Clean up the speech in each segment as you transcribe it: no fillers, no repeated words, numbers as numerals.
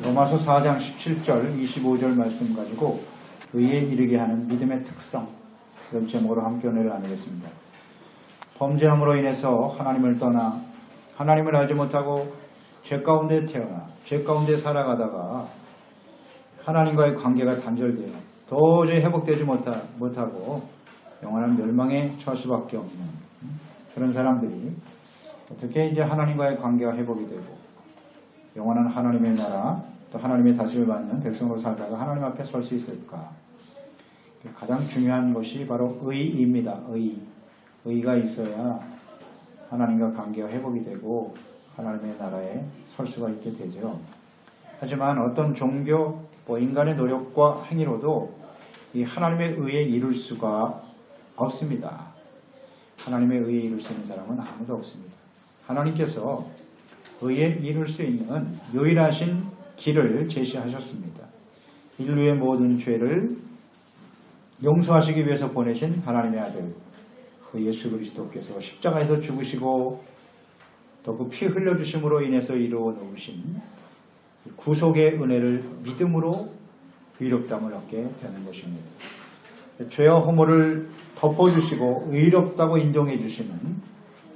로마서 4장 17절 25절 말씀 가지고 의에 이르게 하는 믿음의 특성, 이런 제목으로 함께 은혜를 나누겠습니다. 범죄함으로 인해서 하나님을 떠나 하나님을 알지 못하고 죄 가운데 태어나 죄 가운데 살아가다가 하나님과의 관계가 단절되어 도저히 회복되지 못하고 영원한 멸망에 처할 수밖에 없는 그런 사람들이 어떻게 이제 하나님과의 관계가 회복이 되고 영원한 하나님의 나라 또 하나님의 다스림을 받는 백성으로 살다가 하나님 앞에 설 수 있을까? 가장 중요한 것이 바로 의입니다. 의가 있어야 하나님과 관계가 회복이 되고 하나님의 나라에 설 수가 있게 되죠. 하지만 어떤 종교, 인간의 노력과 행위로도 이 하나님의 의에 이룰 수가 없습니다. 하나님의 의에 이룰 수 있는 사람은 아무도 없습니다. 하나님께서 의에 이룰 수 있는 유일하신 길을 제시하셨습니다. 인류의 모든 죄를 용서하시기 위해서 보내신 하나님의 아들 그 예수 그리스도께서 십자가에서 죽으시고 또 그 피 흘려주심으로 인해서 이루어 놓으신 구속의 은혜를 믿음으로 의롭다함을 얻게 되는 것입니다. 죄와 허물을 덮어주시고 의롭다고 인정해 주시는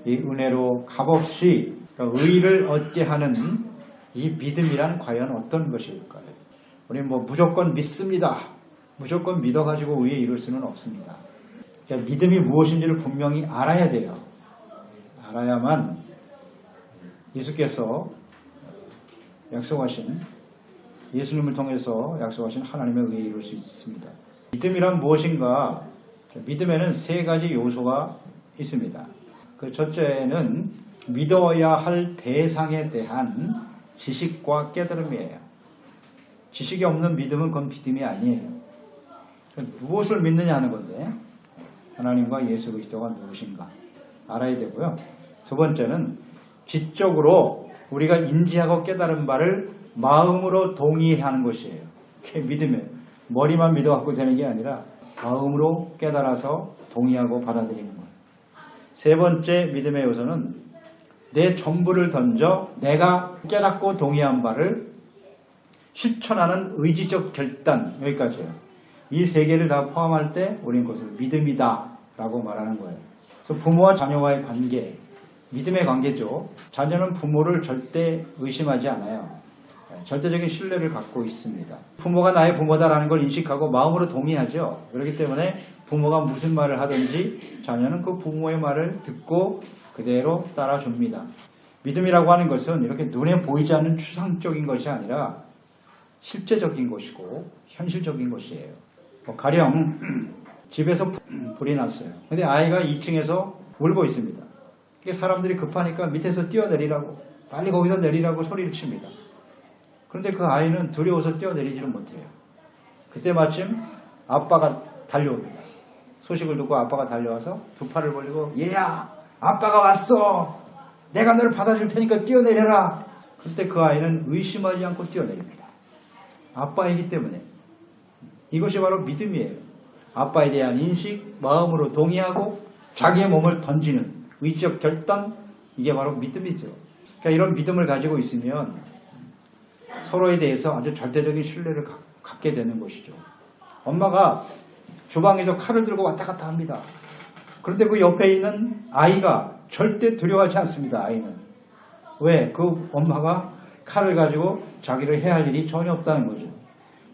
이 은혜로 값없이 의를 얻게 하는 이 믿음이란 과연 어떤 것일까요? 우리 무조건 믿습니다. 무조건 믿어가지고 의에 이룰 수는 없습니다. 믿음이 무엇인지를 분명히 알아야 돼요. 알아야만 예수께서 약속하신 예수님을 통해서 약속하신 하나님의 의에 이룰 수 있습니다. 믿음이란 무엇인가? 믿음에는 세 가지 요소가 있습니다. 그 첫째는 믿어야 할 대상에 대한 지식과 깨달음이에요. 지식이 없는 믿음은 그건 믿음이 아니에요. 무엇을 믿느냐 하는 건데 하나님과 예수 그리스도가 누구신가 알아야 되고요. 두 번째는 지적으로 우리가 인지하고 깨달은 바를 마음으로 동의하는 것이에요. 그게 믿음이에요. 머리만 믿어갖고 되는 게 아니라 마음으로 깨달아서 동의하고 받아들이는 거예요. 세 번째 믿음의 요소는 내 전부를 던져 내가 깨닫고 동의한 바를 실천하는 의지적 결단, 여기까지예요. 이 세 개를 다 포함할 때 우리는 그것을 믿음이다 라고 말하는 거예요. 그래서 부모와 자녀와의 관계, 믿음의 관계죠. 자녀는 부모를 절대 의심하지 않아요. 절대적인 신뢰를 갖고 있습니다. 부모가 나의 부모다라는 걸 인식하고 마음으로 동의하죠. 그렇기 때문에 부모가 무슨 말을 하든지 자녀는 그 부모의 말을 듣고 그대로 따라줍니다. 믿음이라고 하는 것은 이렇게 눈에 보이지 않는 추상적인 것이 아니라 실제적인 것이고 현실적인 것이에요. 가령 집에서 불이 났어요. 근데 아이가 2층에서 울고 있습니다. 사람들이 급하니까 밑에서 뛰어내리라고 빨리 거기서 내리라고 소리를 칩니다. 그런데 그 아이는 두려워서 뛰어내리지를 못해요. 그때 마침 아빠가 달려옵니다. 소식을 듣고 아빠가 달려와서 두 팔을 벌리고 얘야 아빠가 왔어. 내가 너를 받아줄 테니까 뛰어내려라. 그때 그 아이는 의심하지 않고 뛰어내립니다. 아빠이기 때문에. 이것이 바로 믿음이에요. 아빠에 대한 인식, 마음으로 동의하고 자기의 몸을 던지는 의지적 결단, 이게 바로 믿음이죠. 그러니까 이런 믿음을 가지고 있으면 서로에 대해서 아주 절대적인 신뢰를 갖게 되는 것이죠. 엄마가 주방에서 칼을 들고 왔다 갔다 합니다. 그런데 그 옆에 있는 아이가 절대 두려워하지 않습니다. 아이는. 왜? 그 엄마가 칼을 가지고 자기를 해야 할 일이 전혀 없다는 거죠.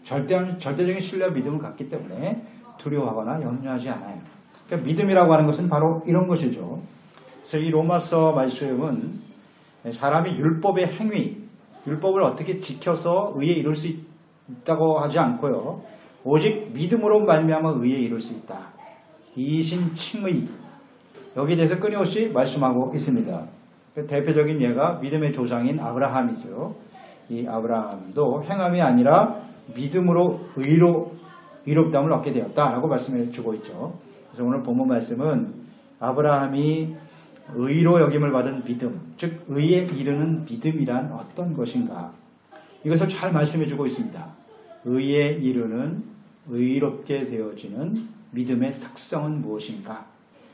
절대적인 신뢰와 믿음을 갖기 때문에 두려워하거나 염려하지 않아요. 그러니까 믿음이라고 하는 것은 바로 이런 것이죠. 그래서 이 로마서 말씀은 사람이 율법의 행위, 율법을 어떻게 지켜서 의에 이룰 수 있다고 하지 않고요. 오직 믿음으로 말미암아 의에 이룰 수 있다. 이신칭의, 여기에 대해서 끊임없이 말씀하고 있습니다. 대표적인 예가 믿음의 조상인 아브라함이죠. 이 아브라함도 행함이 아니라 믿음으로 의롭다함을 얻게 되었다라고 말씀해 주고 있죠. 그래서 오늘 본문 말씀은 아브라함이 의로 여김을 받은 믿음, 즉 의에 이르는 믿음이란 어떤 것인가, 이것을 잘 말씀해 주고 있습니다. 의에 이르는 의롭게 되어지는 믿음의 특성은 무엇인가?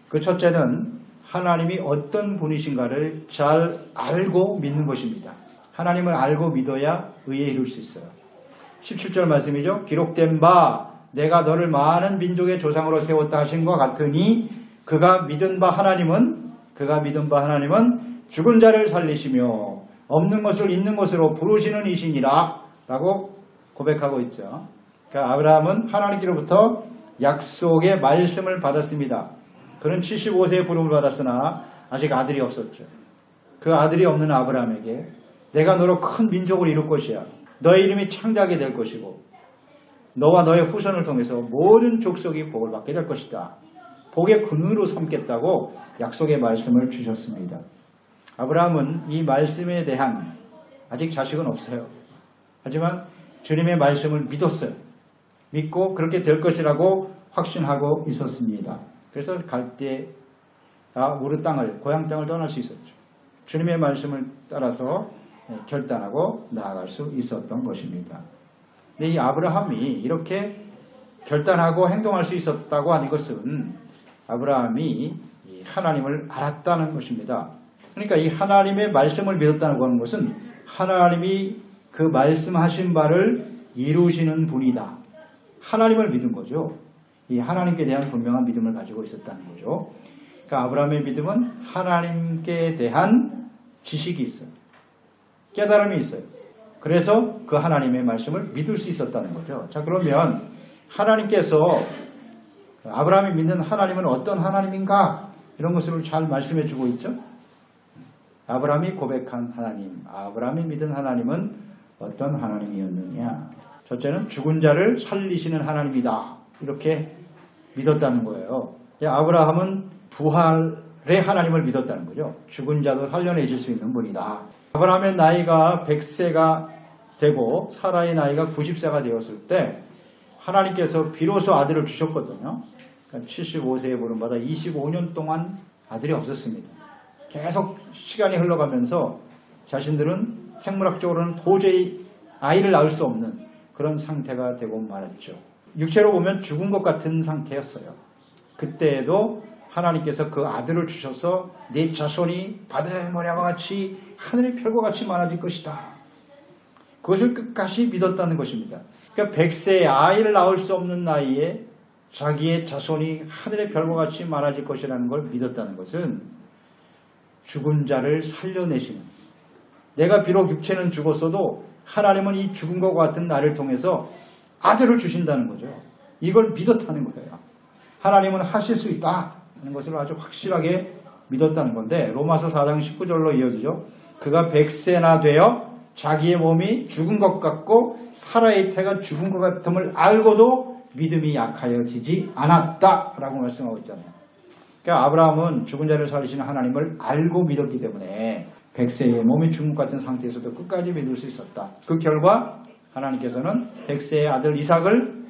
그 첫째는 하나님이 어떤 분이신가를 잘 알고 믿는 것입니다. 하나님을 알고 믿어야 의에 이룰 수 있어요. 17절 말씀이죠. 기록된 바 내가 너를 많은 민족의 조상으로 세웠다 하신 것 같으니 그가 믿은 바 하나님은 죽은 자를 살리시며 없는 것을 있는 것으로 부르시는 이시니라 라고 고백하고 있죠. 그러니까 아브라함은 하나님께로부터 약속의 말씀을 받았습니다. 그는 75세에 부름을 받았으나 아직 아들이 없었죠. 그 아들이 없는 아브라함에게 내가 너로 큰 민족을 이룰 것이야. 너의 이름이 창대하게 될 것이고 너와 너의 후손을 통해서 모든 족속이 복을 받게 될 것이다. 복의 근원으로 삼겠다고 약속의 말씀을 주셨습니다. 아브라함은 이 말씀에 대한 아직 자식은 없어요. 하지만 주님의 말씀을 믿었어요. 믿고 그렇게 될 것이라고 확신하고 있었습니다. 그래서 우르 땅을, 고향 땅을 떠날 수 있었죠. 주님의 말씀을 따라서 결단하고 나아갈 수 있었던 것입니다. 근데 이 아브라함이 이렇게 결단하고 행동할 수 있었다고 하는 것은 아브라함이 하나님을 알았다는 것입니다. 그러니까 이 하나님의 말씀을 믿었다는 것은 하나님이 그 말씀하신 바를 이루시는 분이다. 하나님을 믿은 거죠. 이 하나님께 대한 분명한 믿음을 가지고 있었다는 거죠. 그러니까 아브라함의 믿음은 하나님께 대한 지식이 있어요. 깨달음이 있어요. 그래서 그 하나님의 말씀을 믿을 수 있었다는 거죠. 자, 그러면 하나님께서 아브라함이 믿는 하나님은 어떤 하나님인가? 이런 것을 잘 말씀해 주고 있죠. 아브라함이 고백한 하나님, 아브라함이 믿은 하나님은 어떤 하나님이었느냐? 첫째는 죽은 자를 살리시는 하나님이다. 이렇게 믿었다는 거예요. 아브라함은 부활의 하나님을 믿었다는 거죠. 죽은 자도 살려내실 수 있는 분이다. 아브라함의 나이가 100세가 되고 사라의 나이가 90세가 되었을 때 하나님께서 비로소 아들을 주셨거든요. 그러니까 75세에 부름받아 25년 동안 아들이 없었습니다. 계속 시간이 흘러가면서 자신들은 생물학적으로는 도저히 아이를 낳을 수 없는 그런 상태가 되고 말았죠. 육체로 보면 죽은 것 같은 상태였어요. 그때에도 하나님께서 그 아들을 주셔서 내 자손이 바다의 모래와 같이 하늘의 별과 같이 많아질 것이다. 그것을 끝까지 믿었다는 것입니다. 그러니까 100세에 아이를 낳을 수 없는 나이에 자기의 자손이 하늘의 별과 같이 많아질 것이라는 걸 믿었다는 것은 죽은 자를 살려내시는, 내가 비록 육체는 죽었어도 하나님은 이 죽은 것과 같은 나를 통해서 아들을 주신다는 거죠. 이걸 믿었다는 거예요. 하나님은 하실 수 있다 하는 것을 아주 확실하게 믿었다는 건데 로마서 4장 19절로 이어지죠. 그가 100세나 되어 자기의 몸이 죽은 것 같고 사라의 태가 죽은 것 같음을 알고도 믿음이 약하여지지 않았다라고 말씀하고 있잖아요. 그러니까 아브라함은 죽은 자를 살리시는 하나님을 알고 믿었기 때문에 100세의 몸이 죽은 것 같은 상태에서도 끝까지 믿을 수 있었다. 그 결과 하나님께서는 100세의 아들 이삭을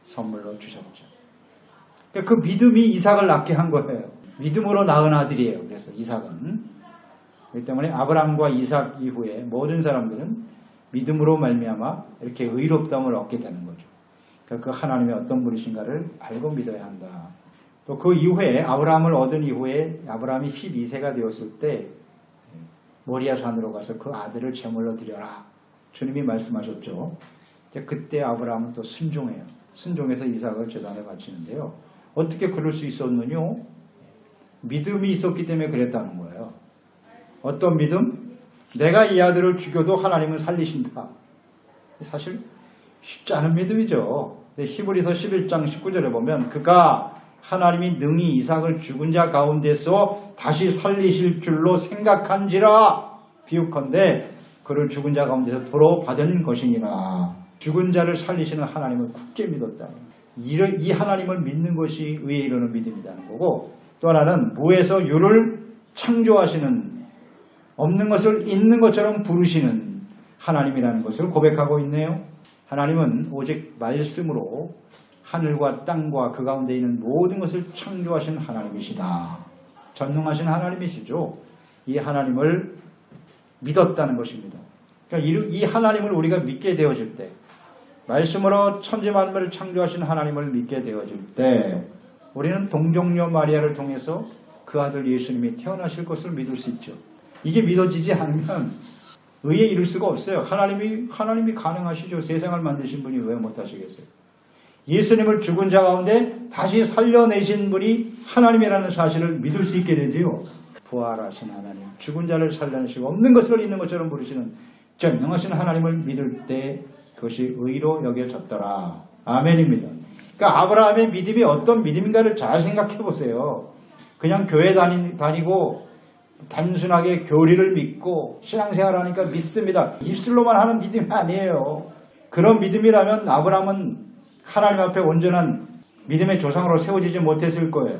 선물로 주셨죠. 그러니까 그 믿음이 이삭을 낳게 한 거예요. 믿음으로 낳은 아들이에요. 그래서 이삭은. 그렇기 때문에 아브라함과 이삭 이후에 모든 사람들은 믿음으로 말미암아 이렇게 의롭다함을 얻게 되는 거죠. 그러니까 그 하나님의 어떤 분이신가를 알고 믿어야 한다. 또 그 이후에 아브라함을 얻은 이후에 아브라함이 12세가 되었을 때 모리아 산으로 가서 그 아들을 제물로 드려라. 주님이 말씀하셨죠. 그때 아브라함은 또 순종해요. 순종해서 이삭을 제단에 바치는데요. 어떻게 그럴 수 있었느냐? 믿음이 있었기 때문에 그랬다는 거예요. 어떤 믿음? 내가 이 아들을 죽여도 하나님은 살리신다. 사실 쉽지 않은 믿음이죠. 히브리서 11장 19절에 보면 그가 하나님이 능히 이삭을 죽은 자 가운데서 다시 살리실 줄로 생각한지라 비유컨대 그를 죽은 자 가운데서 도로 받은 것이니라. 죽은 자를 살리시는 하나님을 굳게 믿었다. 이 하나님을 믿는 것이 의에 이르는 믿음이라는 거고, 또 하나는 무에서 유를 창조하시는, 없는 것을 있는 것처럼 부르시는 하나님이라는 것을 고백하고 있네요. 하나님은 오직 말씀으로 하늘과 땅과 그 가운데 있는 모든 것을 창조하신 하나님이시다. 전능하신 하나님이시죠. 이 하나님을 믿었다는 것입니다. 그러니까 이 하나님을 우리가 믿게 되어질 때, 말씀으로 천지 만물을 창조하신 하나님을 믿게 되어질 때 우리는 동정녀 마리아를 통해서 그 아들 예수님이 태어나실 것을 믿을 수 있죠. 이게 믿어지지 않으면 의에 이를 수가 없어요. 하나님이 가능하시죠. 세상을 만드신 분이 왜 못하시겠어요? 예수님을 죽은 자 가운데 다시 살려내신 분이 하나님이라는 사실을 믿을 수 있게 되지요. 부활하신 하나님, 죽은 자를 살려내시고 없는 것을 있는 것처럼 부르시는 전능하신 하나님을 믿을 때 그것이 의로 여겨졌더라. 아멘입니다. 그러니까 아브라함의 믿음이 어떤 믿음인가를 잘 생각해 보세요. 그냥 교회 다니고 단순하게 교리를 믿고 신앙생활하니까 믿습니다. 입술로만 하는 믿음이 아니에요. 그런 믿음이라면 아브라함은 하나님 앞에 온전한 믿음의 조상으로 세워지지 못했을 거예요.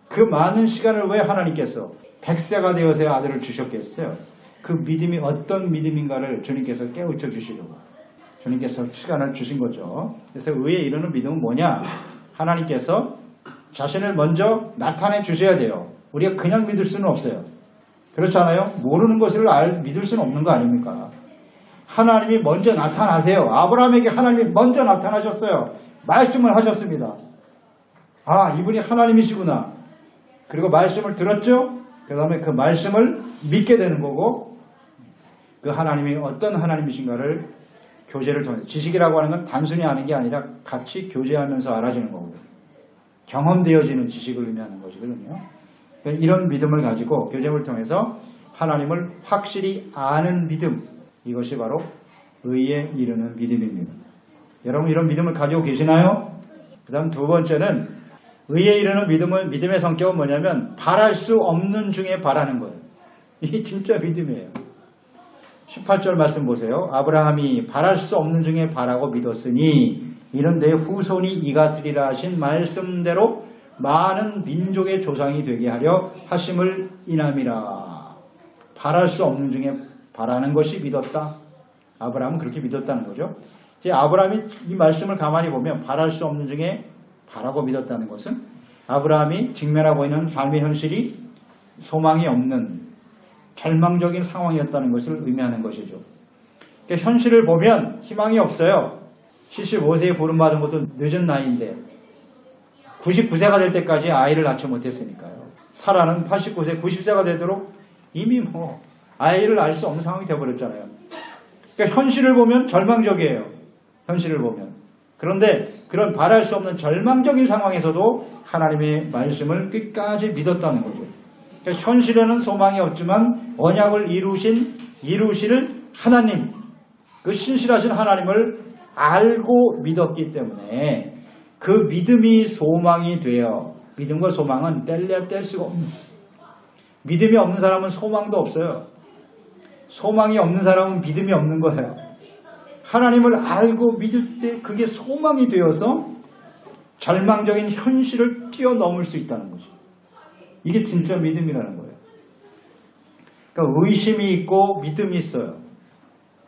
그 많은 시간을 왜 하나님께서 100세가 되어서야 아들을 주셨겠어요? 그 믿음이 어떤 믿음인가를 주님께서 깨우쳐 주시려고 주님께서 시간을 주신 거죠. 그래서 의에 이르는 믿음은 뭐냐? 하나님께서 자신을 먼저 나타내 주셔야 돼요. 우리가 그냥 믿을 수는 없어요. 그렇지 않아요? 모르는 것을 믿을 수는 없는 거 아닙니까? 하나님이 먼저 나타나세요. 아브라함에게 하나님이 먼저 나타나셨어요. 말씀을 하셨습니다. 아, 이분이 하나님이시구나. 그리고 말씀을 들었죠? 그 다음에 그 말씀을 믿게 되는 거고, 그 하나님이 어떤 하나님이신가를 교제를 통해서, 지식이라고 하는 건 단순히 아는 게 아니라 같이 교제하면서 알아지는 거거든요. 경험되어지는 지식을 의미하는 것이거든요. 이런 믿음을 가지고 교제를 통해서 하나님을 확실히 아는 믿음, 이것이 바로 의에 이르는 믿음입니다. 여러분 이런 믿음을 가지고 계시나요? 그 다음 두 번째는 의에 이르는 믿음의 성격은 뭐냐면 바랄 수 없는 중에 바라는 거예요. 이게 진짜 믿음이에요. 18절 말씀 보세요. 아브라함이 바랄 수 없는 중에 바라고 믿었으니 이는 내 후손이 이가 되리라 하신 말씀대로 많은 민족의 조상이 되게 하려 하심을 인함이라. 바랄 수 없는 중에 바라는 것이 믿었다. 아브라함은 그렇게 믿었다는 거죠. 이제 아브라함이 이 말씀을 가만히 보면 바랄 수 없는 중에 바라고 믿었다는 것은 아브라함이 직면하고 있는 삶의 현실이 소망이 없는 절망적인 상황이었다는 것을 의미하는 것이죠. 그러니까 현실을 보면 희망이 없어요. 75세에 부름받은 것도 늦은 나이인데 99세가 될 때까지 아이를 낳지 못했으니까요. 사라는 89세, 90세가 되도록 이미 아이를 낳을 수 없는 상황이 되어버렸잖아요. 그러니까 현실을 보면 절망적이에요. 현실을 보면. 그런데 그런 바랄 수 없는 절망적인 상황에서도 하나님의 말씀을 끝까지 믿었다는 거죠. 그러니까 현실에는 소망이 없지만 언약을 이루실 하나님, 그 신실하신 하나님을 알고 믿었기 때문에 그 믿음이 소망이 되어, 믿음과 소망은 뗄 수가 없는, 믿음이 없는 사람은 소망도 없어요. 소망이 없는 사람은 믿음이 없는 거예요. 하나님을 알고 믿을 때 그게 소망이 되어서 절망적인 현실을 뛰어넘을 수 있다는 거죠. 이게 진짜 믿음이라는 거예요. 그러니까 의심이 있고 믿음이 있어요.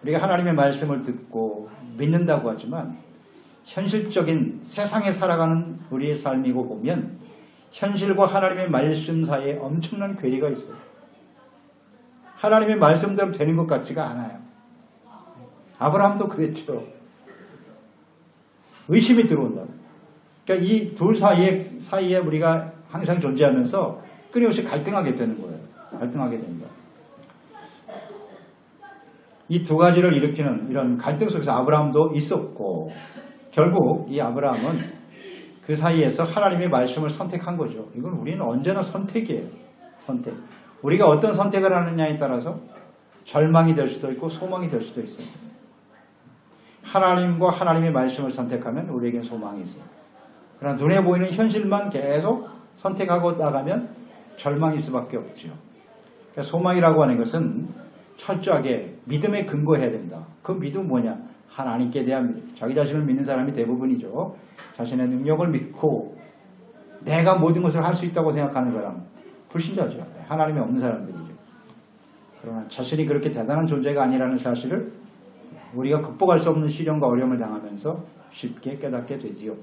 우리가 하나님의 말씀을 듣고 믿는다고 하지만 현실적인 세상에 살아가는 우리의 삶이고 보면 현실과 하나님의 말씀 사이에 엄청난 괴리가 있어요. 하나님의 말씀대로 되는 것 같지가 않아요. 아브라함도 그랬죠. 의심이 들어온다. 그러니까 이 둘 사이에 우리가 항상 존재하면서 끊임없이 갈등하게 되는 거예요. 갈등하게 됩니다. 이 두 가지를 일으키는 이런 갈등 속에서 아브라함도 있었고 결국 이 아브라함은 그 사이에서 하나님의 말씀을 선택한 거죠. 이건 우리는 언제나 선택이에요. 선택. 우리가 어떤 선택을 하느냐에 따라서 절망이 될 수도 있고 소망이 될 수도 있어요. 하나님과 하나님의 말씀을 선택하면 우리에겐 소망이 있어요. 그러나 눈에 보이는 현실만 계속 선택하고 나가면 절망일 수밖에 없죠. 그러니까 소망이라고 하는 것은 철저하게 믿음에 근거해야 된다. 그 믿음은 뭐냐? 하나님께 대한 믿음. 자기 자신을 믿는 사람이 대부분이죠. 자신의 능력을 믿고 내가 모든 것을 할 수 있다고 생각하는 사람. 불신자죠. 하나님이 없는 사람들이죠. 그러나 자신이 그렇게 대단한 존재가 아니라는 사실을 우리가 극복할 수 없는 시련과 어려움을 당하면서 쉽게 깨닫게 되지요.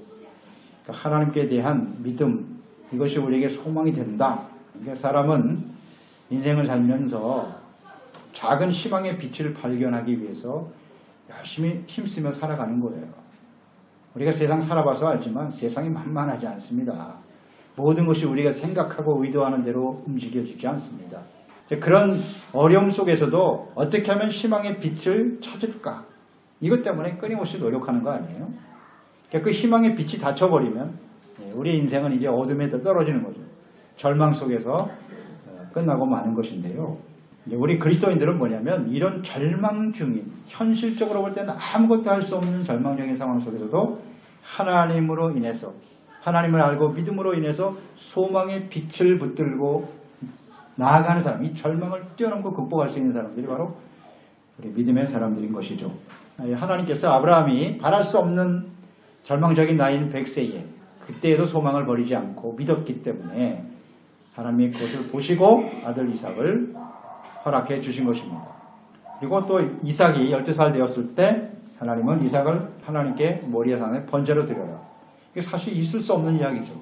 그러니까 하나님께 대한 믿음, 이것이 우리에게 소망이 된다. 그러니까 사람은 인생을 살면서 작은 희망의 빛을 발견하기 위해서 열심히 힘쓰며 살아가는 거예요. 우리가 세상 살아봐서 알지만 세상이 만만하지 않습니다. 모든 것이 우리가 생각하고 의도하는 대로 움직여지지 않습니다. 그런 어려움 속에서도 어떻게 하면 희망의 빛을 찾을까? 이것 때문에 끊임없이 노력하는 거 아니에요? 그 희망의 빛이 닫혀버리면 우리 인생은 이제 어둠에 떨어지는 거죠. 절망 속에서 끝나고 마는 것인데요. 우리 그리스도인들은 뭐냐면 이런 절망 중인, 현실적으로 볼 때는 아무것도 할 수 없는 절망적인 상황 속에서도 하나님으로 인해서, 하나님을 알고 믿음으로 인해서 소망의 빛을 붙들고 나아가는 사람, 이 절망을 뛰어넘고 극복할 수 있는 사람들이 바로 우리 믿음의 사람들인 것이죠. 하나님께서 아브라함이 바랄 수 없는 절망적인 나이인 100세에 그때에도 소망을 버리지 않고 믿었기 때문에 하나님이 그것을 보시고 아들 이삭을 허락해 주신 것입니다. 그리고 또 이삭이 12살 되었을 때 하나님은 이삭을 하나님께 모리아 산에 번제로 드려라. 이게 사실 있을 수 없는 이야기죠.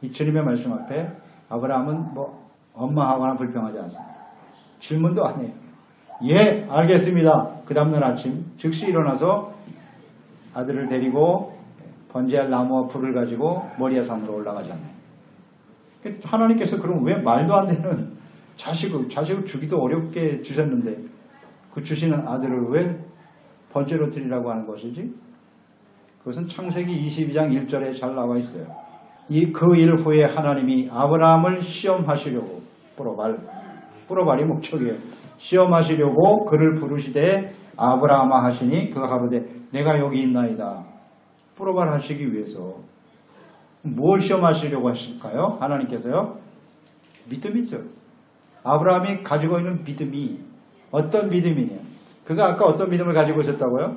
이 주님의 말씀 앞에 아브라함은 뭐 엄마하고나 불평하지 않습니다. 질문도 안 해요. 예, 알겠습니다. 그 다음날 아침 즉시 일어나서 아들을 데리고 번제할 나무와 불을 가지고 모리아 산으로 올라가잖아요. 하나님께서 그럼 왜 말도 안 되는 자식을 주기도 어렵게 주셨는데 그 주시는 아들을 왜 번제로 드리라고 하는 것이지? 그것은 창세기 22장 1절에 잘 나와 있어요. 그 일 후에 하나님이 아브라함을 시험하시려고 뿌로발이 목적이에요. 시험하시려고 그를 부르시되 아브라함아 하시니 그가 가로되 내가 여기 있나이다. 뿌로발 하시기 위해서 뭘 시험하시려고 하실까요? 하나님께서요. 믿음이죠. 아브라함이 가지고 있는 믿음이 어떤 믿음이냐. 그가 아까 어떤 믿음을 가지고 있었다고요?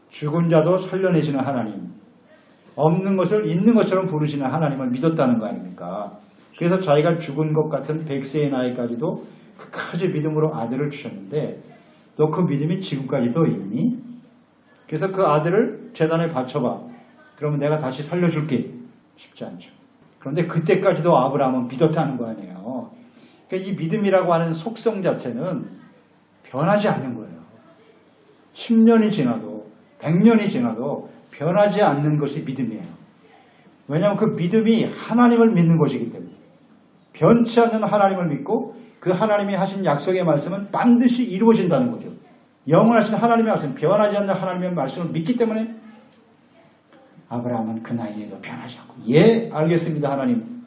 죽은 자도 살려내시는 하나님. 없는 것을 있는 것처럼 부르시는 하나님을 믿었다는 거 아닙니까? 그래서 자기가 죽은 것 같은 100세의 나이까지도 끝까지 믿음으로 아들을 주셨는데 너 그 믿음이 지금까지도 있니? 그래서 그 아들을 제단에 바쳐봐. 그러면 내가 다시 살려줄게. 쉽지 않죠. 그런데 그때까지도 아브라함은 믿었다는 거 아니에요. 그러니까 이 믿음이라고 하는 속성 자체는 변하지 않는 거예요. 10년이 지나도 100년이 지나도 변하지 않는 것이 믿음이에요. 왜냐하면 그 믿음이 하나님을 믿는 것이기 때문에 변치 않는 하나님을 믿고 그 하나님이 하신 약속의 말씀은 반드시 이루어진다는 거죠. 영원하신 하나님의 말씀, 변하지 않는 하나님의 말씀을 믿기 때문에 아브라함은 그 나이에도 변하지 않고 예 알겠습니다 하나님.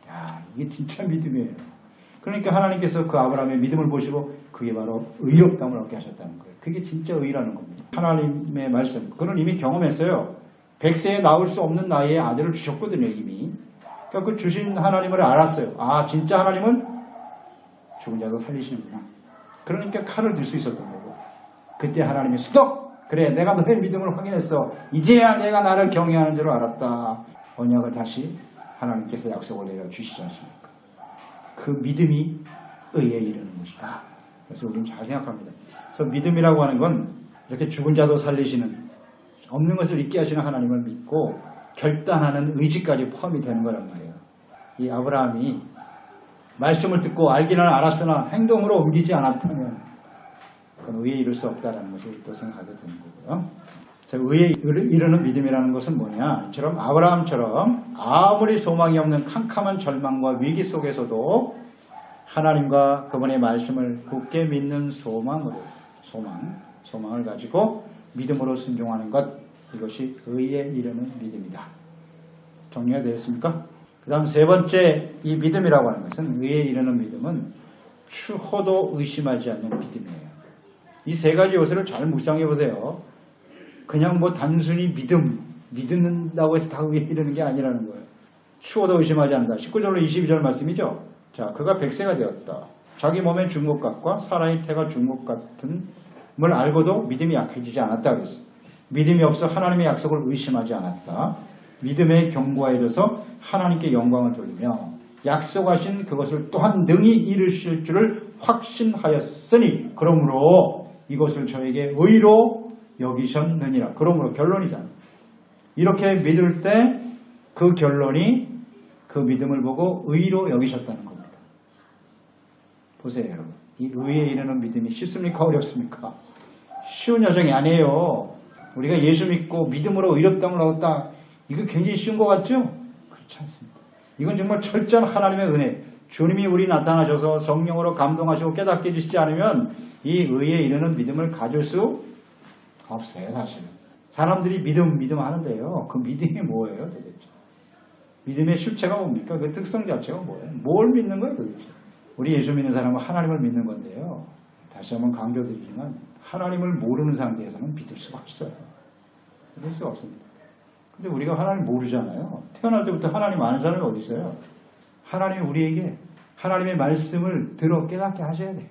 야 이게 진짜 믿음이에요. 그러니까 하나님께서 그 아브라함의 믿음을 보시고 그게 바로 의롭다함을 얻게 하셨다는 거예요. 그게 진짜 의라는 겁니다. 하나님의 말씀 그는 이미 경험했어요. 100세에 나올 수 없는 나이에 아들을 주셨거든요. 이미. 그러니까 그 주신 하나님을 알았어요. 아 진짜 하나님은 죽은 자도 살리시는구나. 그러니까 칼을 들 수 있었던 거고 그때 하나님이 수덕! 그래 내가 너의 믿음을 확인했어. 이제야 내가 나를 경외하는 줄 알았다. 언약을 다시 하나님께서 약속을 내려주시지 않습니까? 그 믿음이 의에 이르는 것이다. 그래서 우리는 잘 생각합니다. 그래서 믿음이라고 하는 건 이렇게 죽은 자도 살리시는 없는 것을 있게 하시는 하나님을 믿고 결단하는 의지까지 포함이 되는 거란 말이에요. 이 아브라함이 말씀을 듣고 알기는 알았으나 행동으로 옮기지 않았다면 그건 의에 이를 수 없다는 것을 또 생각하게 되는 거고요. 의에 이르는 믿음이라는 것은 뭐냐? 이처럼 아브라함처럼 아무리 소망이 없는 캄캄한 절망과 위기 속에서도 하나님과 그분의 말씀을 굳게 믿는 소망을 가지고 믿음으로 순종하는 것, 이것이 의에 이르는 믿음이다. 정리가 되었습니까? 그 다음 세 번째 이 믿음이라고 하는 것은 의에 이르는 믿음은 추호도 의심하지 않는 믿음이에요. 이 세 가지 요소를 잘 묵상해 보세요. 그냥 뭐 단순히 믿는다고 해서 다 의에 이르는 게 아니라는 거예요. 추호도 의심하지 않는다. 19절로 22절 말씀이죠. 자, 그가 100세가 되었다. 자기 몸에 죽은 것 같과 사라의 태가 죽은 것 같음을 알고도 믿음이 약해지지 않았다 그랬어요. 믿음이 없어 하나님의 약속을 의심하지 않았다. 믿음의 경고에 이르러서 하나님께 영광을 돌리며 약속하신 그것을 또한 능히 이루실 줄을 확신하였으니 그러므로 이것을 저에게 의로 여기셨느니라. 그러므로 결론이잖아. 이렇게 믿을 때 그 결론이 그 믿음을 보고 의로 여기셨다는 겁니다. 보세요 여러분. 이 의에 이르는 믿음이 쉽습니까? 어렵습니까? 쉬운 여정이 아니에요. 우리가 예수 믿고 믿음으로 의롭다함을 얻었다. 이거 굉장히 쉬운 것 같죠? 그렇지 않습니다. 이건 정말 철저한 하나님의 은혜, 주님이 우리 나타나셔서 성령으로 감동하시고 깨닫게 해주시지 않으면 이 의에 이르는 믿음을 가질 수 없어요. 사실은. 사람들이 믿음 하는데요. 그 믿음이 뭐예요 도대체? 믿음의 실체가 뭡니까? 그 특성 자체가 뭐예요? 뭘 믿는 거예요 도대체? 우리 예수 믿는 사람은 하나님을 믿는 건데요. 다시 한번 강조드리지만 하나님을 모르는 상태에서는 믿을 수가 없어요. 믿을 수가 없습니다. 근데 우리가 하나님 모르잖아요. 태어날 때부터 하나님 아는 사람이 어디 있어요? 하나님이 우리에게 하나님의 말씀을 들어 깨닫게 하셔야 돼요.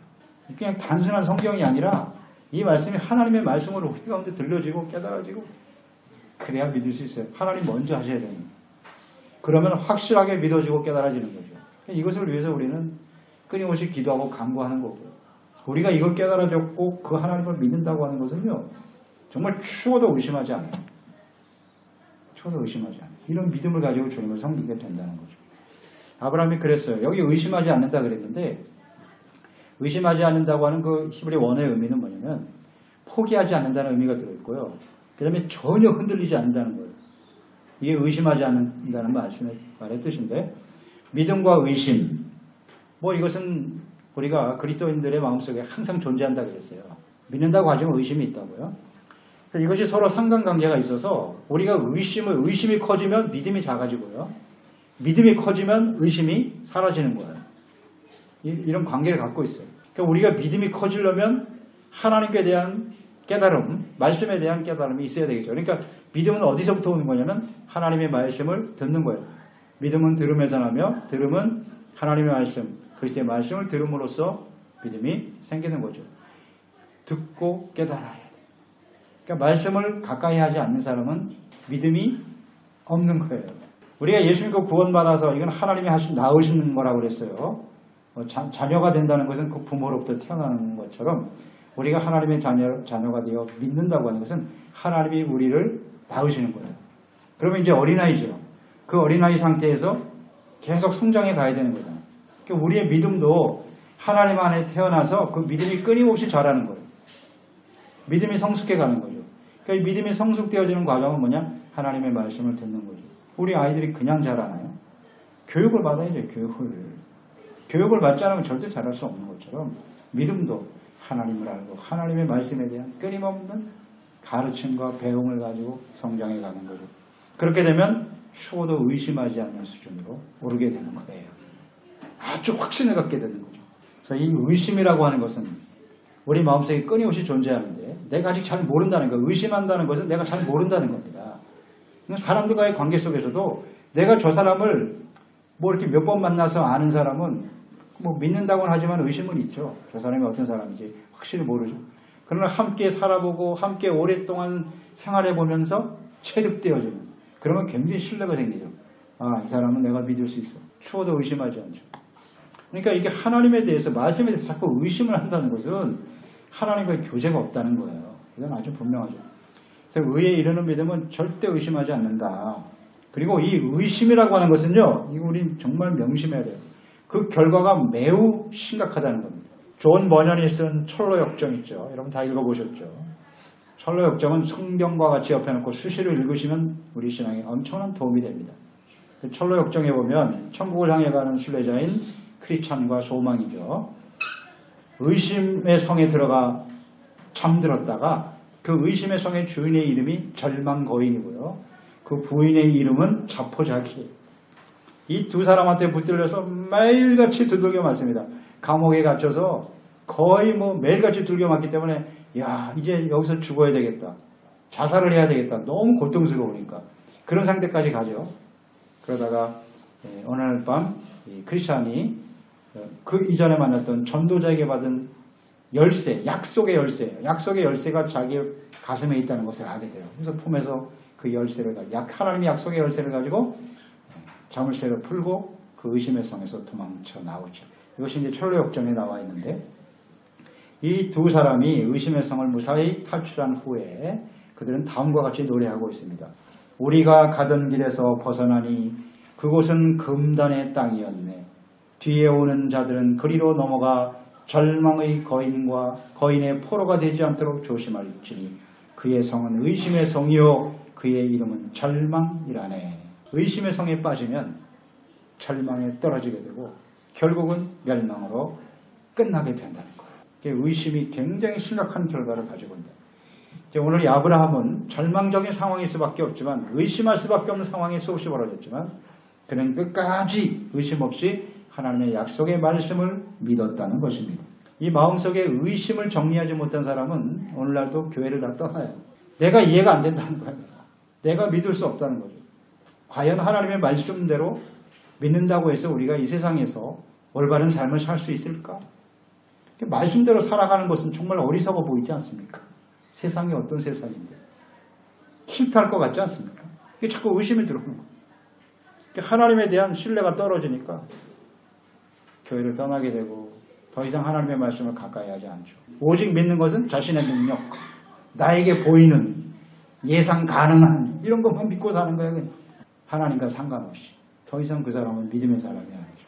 그냥 단순한 성경이 아니라 이 말씀이 하나님의 말씀으로 우리 가운데 들려지고 깨달아지고 그래야 믿을 수 있어요. 하나님 먼저 하셔야 됩니다. 그러면 확실하게 믿어지고 깨달아지는 거죠. 이것을 위해서 우리는 끊임없이 기도하고 간구하는 거고요. 우리가 이걸 깨달아졌고 그 하나님을 믿는다고 하는 것은요. 정말 추워도 의심하지 않아요. 추워도 의심하지 않아요. 이런 믿음을 가지고 주님을 섬기게 된다는 거죠. 아브라함이 그랬어요. 여기 의심하지 않는다 그랬는데 의심하지 않는다고 하는 그 히브리 원어의 의미는 뭐냐면 포기하지 않는다는 의미가 들어있고요. 그 다음에 전혀 흔들리지 않는다는 거예요. 이게 의심하지 않는다는 말의 뜻인데 믿음과 의심 이것은 우리가 그리스도인들의 마음속에 항상 존재한다 그랬어요. 믿는다고 하지만 의심이 있다고요. 그래서 이것이 서로 상관관계가 있어서 우리가 의심이 커지면 믿음이 작아지고요. 믿음이 커지면 의심이 사라지는 거예요. 이런 관계를 갖고 있어요. 그러니까 우리가 믿음이 커지려면 하나님께 대한 깨달음, 말씀에 대한 깨달음이 있어야 되겠죠. 그러니까 믿음은 어디서부터 오는 거냐면 하나님의 말씀을 듣는 거예요. 믿음은 들음에서 나며 들음은 하나님의 말씀, 그리스도의 말씀을 들음으로써 믿음이 생기는 거죠. 듣고 깨달아야 돼요. 그러니까 말씀을 가까이 하지 않는 사람은 믿음이 없는 거예요. 우리가 예수 믿고 구원받아서 이건 하나님이 낳으시는 거라고 그랬어요. 자녀가 된다는 것은 그 부모로부터 태어나는 것처럼 우리가 하나님의 자녀가 되어 믿는다고 하는 것은 하나님이 우리를 낳으시는 거예요. 그러면 이제 어린아이죠. 그 어린아이 상태에서 계속 성장해 가야 되는 거잖아요. 그러니까 우리의 믿음도 하나님 안에 태어나서 그 믿음이 끊임없이 자라는 거예요. 믿음이 성숙해 가는 거죠. 그러니까 이 믿음이 성숙되어지는 과정은 뭐냐? 하나님의 말씀을 듣는 거죠. 우리 아이들이 그냥 자라나요? 교육을 받아야죠. 교육을 받지 않으면 절대 자랄 수 없는 것처럼 믿음도 하나님을 알고 하나님의 말씀에 대한 끊임없는 가르침과 배움을 가지고 성장해 가는 거죠. 그렇게 되면 추워도 의심하지 않는 수준으로 오르게 되는 거예요. 아주 확신을 갖게 되는 거죠. 그래서 이 의심이라고 하는 것은 우리 마음속에 끊임없이 존재하는데 내가 아직 잘 모른다는 거, 의심한다는 것은 내가 잘 모른다는 겁니다. 사람들과의 관계 속에서도 내가 저 사람을 이렇게 몇 번 만나서 아는 사람은 믿는다고는 하지만 의심은 있죠. 저 사람이 어떤 사람인지 확실히 모르죠. 그러나 함께 살아보고 함께 오랫동안 생활해보면서 체득되어지는 그러면 굉장히 신뢰가 생기죠. 이 사람은 내가 믿을 수 있어. 추워도 의심하지 않죠. 그러니까 이게 하나님에 대해서 말씀에 대해서 자꾸 의심을 한다는 것은 하나님과의 교제가 없다는 거예요. 이건 아주 분명하죠. 그래서 의에 이르는 믿음은 절대 의심하지 않는다. 그리고 이 의심이라고 하는 것은요. 이거 우린 정말 명심해야 돼요. 그 결과가 매우 심각하다는 겁니다. 존 버년이 쓴 철로 역정 있죠. 여러분 다 읽어보셨죠. 철로 역정은 성경과 같이 옆에 놓고 수시로 읽으시면 우리 신앙에 엄청난 도움이 됩니다. 철로 역정에 보면 천국을 향해 가는 순례자인 크리스찬과 소망이죠. 의심의 성에 들어가 잠들었다가 그 의심의 성의 주인의 이름이 절망거인이고요. 그 부인의 이름은 자포자기. 이 두 사람한테 붙들려서 매일같이 두들겨 맞습니다. 감옥에 갇혀서 거의 매일같이 두들겨 맞기 때문에 이제 여기서 죽어야 되겠다. 자살을 해야 되겠다. 너무 고통스러우니까. 그런 상태까지 가죠. 그러다가 어느 날 밤 크리스찬이 그 이전에 만났던 전도자에게 받은 열쇠, 약속의 열쇠, 약속의 열쇠가 자기 가슴에 있다는 것을 알게 돼요. 그래서 품에서 그 열쇠를 하나님의 약속의 열쇠를 가지고 자물쇠를 풀고 그 의심의 성에서 도망쳐 나오죠. 이것이 이제 철로 역정에 나와 있는데 이 두 사람이 의심의 성을 무사히 탈출한 후에 그들은 다음과 같이 노래하고 있습니다. 우리가 가던 길에서 벗어나니 그곳은 금단의 땅이었네. 뒤에 오는 자들은 그리로 넘어가 절망의 거인과 거인의 포로가 되지 않도록 조심할지니 그의 성은 의심의 성이요 그의 이름은 절망이라네. 의심의 성에 빠지면 절망에 떨어지게 되고 결국은 멸망으로 끝나게 된다는 거예요. 의심이 굉장히 심각한 결과를 가지고 있다. 오늘 이 아브라함은 절망적인 상황일 수밖에 없지만 의심할 수밖에 없는 상황이 수없이 벌어졌지만 그는 끝까지 의심 없이 하나님의 약속의 말씀을 믿었다는 것입니다. 이 마음속에 의심을 정리하지 못한 사람은 오늘날도 교회를 다 떠나요. 내가 이해가 안 된다는 거예요. 내가 믿을 수 없다는 거죠. 과연 하나님의 말씀대로 믿는다고 해서 우리가 이 세상에서 올바른 삶을 살 수 있을까? 말씀대로 살아가는 것은 정말 어리석어 보이지 않습니까? 세상이 어떤 세상인데 실패할 것 같지 않습니까? 이게 자꾸 의심이 들어오는 거예요. 하나님에 대한 신뢰가 떨어지니까 교회를 떠나게 되고 더 이상 하나님의 말씀을 가까이 하지 않죠. 오직 믿는 것은 자신의 능력, 나에게 보이는 예상 가능한 이런 것만 믿고 사는 거예요. 하나님과 상관없이. 더 이상 그 사람은 믿음의 사람이 아니죠.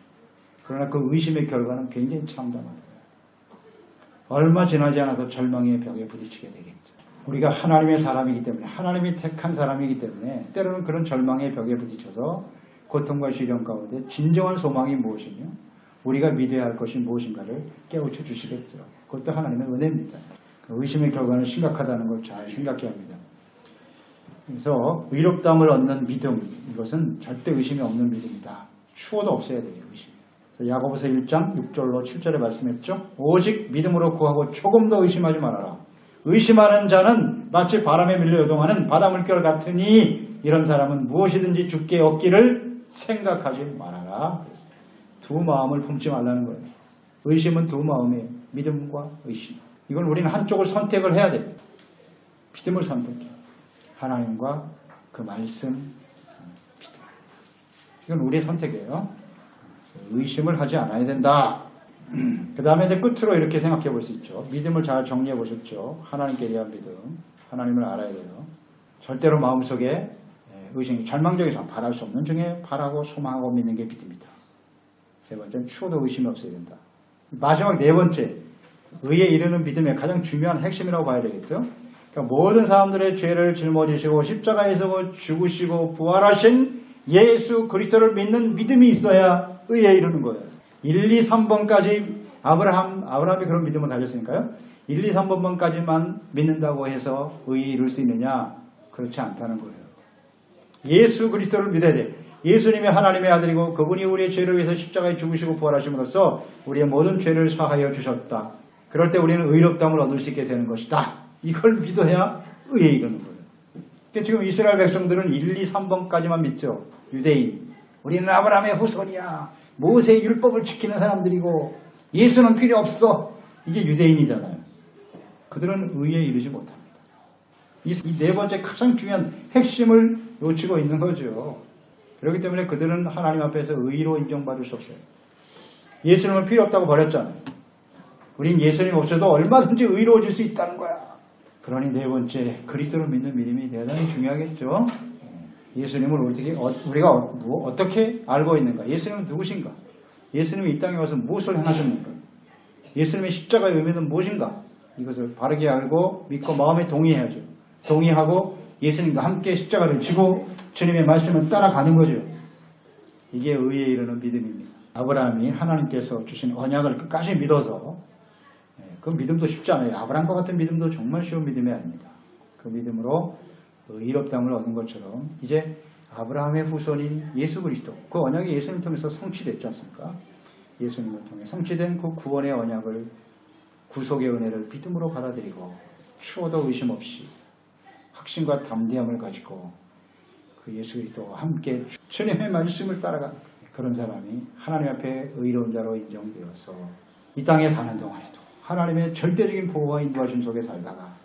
그러나 그 의심의 결과는 굉장히 참담합니다. 얼마 지나지 않아서 절망의 벽에 부딪히게 되겠죠. 우리가 하나님의 사람이기 때문에 하나님이 택한 사람이기 때문에 때로는 그런 절망의 벽에 부딪혀서 고통과 시련 가운데 진정한 소망이 무엇이며 우리가 믿어야 할 것이 무엇인가를 깨우쳐 주시겠죠. 그것도 하나님의 은혜입니다. 의심의 결과는 심각하다는 걸 잘 생각해야 합니다. 그래서 의롭다함을 얻는 믿음, 이것은 절대 의심이 없는 믿음이다. 추워도 없어야 돼요. 의심. 야고보서 1장 6절로 7절에 말씀했죠. 오직 믿음으로 구하고 조금 더 의심하지 말아라. 의심하는 자는 마치 바람에 밀려 요동하는 바닷물결 같으니 이런 사람은 무엇이든지 주께 얻기를 생각하지 말아라. 두 마음을 품지 말라는 거예요. 의심은 두 마음이에요. 믿음과 의심. 이건 우리는 한쪽을 선택을 해야 돼요. 믿음을 선택해요. 하나님과 그 말씀, 믿음. 이건 우리의 선택이에요. 의심을 하지 않아야 된다. 그 다음에 이제 끝으로 이렇게 생각해 볼 수 있죠. 믿음을 잘 정리해 보셨죠. 하나님께 대한 믿음. 하나님을 알아야 돼요. 절대로 마음속에 의심이 절망적인 상황, 바랄 수 없는 중에 바라고 소망하고 믿는 게 믿음이다. 세 번째는 추워도 의심이 없어야 된다. 마지막 네 번째, 의에 이르는 믿음의 가장 중요한 핵심이라고 봐야 되겠죠. 그러니까 모든 사람들의 죄를 짊어지시고 십자가에서 죽으시고 부활하신 예수 그리스도를 믿는 믿음이 있어야 의에 이르는 거예요. 1, 2, 3번까지 아브라함이 그런 믿음을 가졌으니까요. 1, 2, 3번까지만 믿는다고 해서 의에 이룰 수 있느냐? 그렇지 않다는 거예요. 예수 그리스도를 믿어야 돼. 예수님이 하나님의 아들이고 그분이 우리의 죄를 위해서 십자가에 죽으시고 부활하심으로써 우리의 모든 죄를 사하여 주셨다. 그럴 때 우리는 의롭다함을 얻을 수 있게 되는 것이다. 이걸 믿어야 의에 이르는 거예요. 그러니까 지금 이스라엘 백성들은 1, 2, 3번까지만 믿죠. 유대인. 우리는 아브라함의 후손이야. 모세의 율법을 지키는 사람들이고 예수는 필요 없어. 이게 유대인이잖아요. 그들은 의에 이르지 못합니다. 이 네 번째 가장 중요한 핵심을 놓치고 있는 거죠. 그렇기 때문에 그들은 하나님 앞에서 의로 인정받을 수 없어요. 예수님은 필요 없다고 버렸잖아요. 우린 예수님 없어도 얼마든지 의로워질 수 있다는 거야. 그러니 네 번째, 그리스도를 믿는 믿음이 대단히 중요하겠죠. 예수님을 우리가 어떻게 알고 있는가? 예수님은 누구신가? 예수님이 이 땅에 와서 무엇을 행하셨는가? 예수님의 십자가의 의미는 무엇인가? 이것을 바르게 알고 믿고 마음에 동의해야죠. 동의하고 예수님과 함께 십자가를 지고 주님의 말씀을 따라가는 거죠. 이게 의에 이르는 믿음입니다. 아브라함이 하나님께서 주신 언약을 끝까지 믿어서 그 믿음도 쉽지 않아요. 아브라함과 같은 믿음도 정말 쉬운 믿음이 아닙니다. 그 믿음으로 의롭다함을 얻은 것처럼 이제 아브라함의 후손인 예수 그리스도, 그 언약이 예수님을 통해서 성취됐지 않습니까? 예수님을 통해 성취된 그 구원의 언약을, 구속의 은혜를 믿음으로 받아들이고 추워도 의심 없이 확신과 담대함을 가지고 그 예수 그리스도와 함께 주님의 말씀을 따라가는 그런 사람이 하나님 앞에 의로운 자로 인정되어서 이 땅에 사는 동안에도 하나님의 절대적인 보호와 인도하심 속에 살다가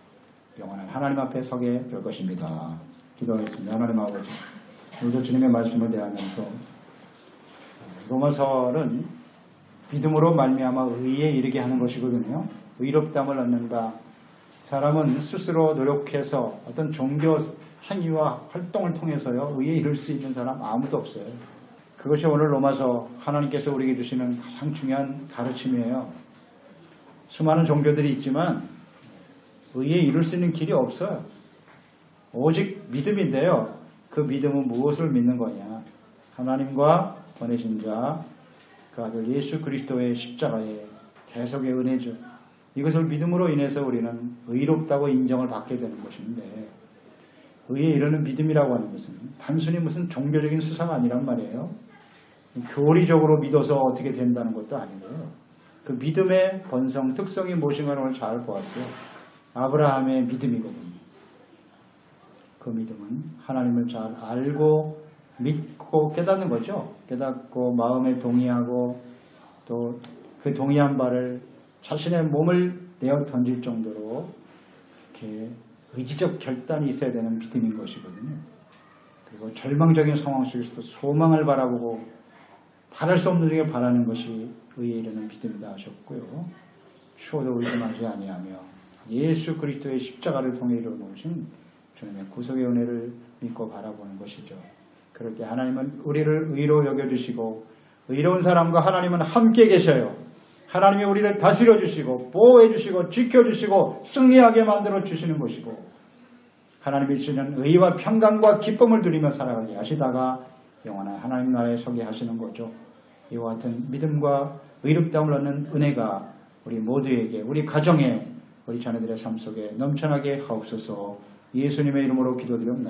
영원한 하나님 앞에 서게 될 것입니다. 기도하겠습니다. 하나님 아버지, 오늘도 주님의 말씀을 대하면서 로마서는 믿음으로 말미암아 의에 이르게 하는 것이거든요. 의롭다함을 얻는다. 사람은 스스로 노력해서 어떤 종교 행위와 활동을 통해서요 의에 이룰 수 있는 사람 아무도 없어요. 그것이 오늘 로마서 하나님께서 우리에게 주시는 가장 중요한 가르침이에요. 수많은 종교들이 있지만 의에 이룰 수 있는 길이 없어요. 오직 믿음인데요. 그 믿음은 무엇을 믿는 거냐? 하나님과 보내신 자 그 아들 예수 그리스도의 십자가의 대속의 은혜죠. 이것을 믿음으로 인해서 우리는 의롭다고 인정을 받게 되는 것인데, 의에 이르는 믿음이라고 하는 것은 단순히 무슨 종교적인 수사가 아니란 말이에요. 교리적으로 믿어서 어떻게 된다는 것도 아니고요. 그 믿음의 본성, 특성이 무엇인가를 오늘 잘 보았어요. 아브라함의 믿음이거든요. 그 믿음은 하나님을 잘 알고 믿고 깨닫는 거죠. 깨닫고 마음에 동의하고 또 그 동의한 바를 자신의 몸을 내어 던질 정도로 이렇게 의지적 결단이 있어야 되는 믿음인 것이거든요. 그리고 절망적인 상황 속에서도 소망을 바라보고 바랄 수 없는 중에 바라는 것이 의에 이르는 믿음이다 하셨고요. 추워도 의심하지 아니하며 예수 그리스도의 십자가를 통해 이루어놓으신 주님의 구속의 은혜를 믿고 바라보는 것이죠. 그럴 때 하나님은 우리를 의로 여겨주시고 의로운 사람과 하나님은 함께 계셔요. 하나님이 우리를 다스려 주시고 보호해 주시고 지켜주시고 승리하게 만들어 주시는 것이고, 하나님이 주시는 의와 평강과 기쁨을 누리며 살아가게 하시다가 영원한 하나님 나라에 서게 하시는 거죠. 이와 같은 믿음과 의롭다움을 얻는 은혜가 우리 모두에게, 우리 가정에, 우리 자녀들의 삶 속에 넘쳐나게 하옵소서. 예수님의 이름으로 기도드립니다.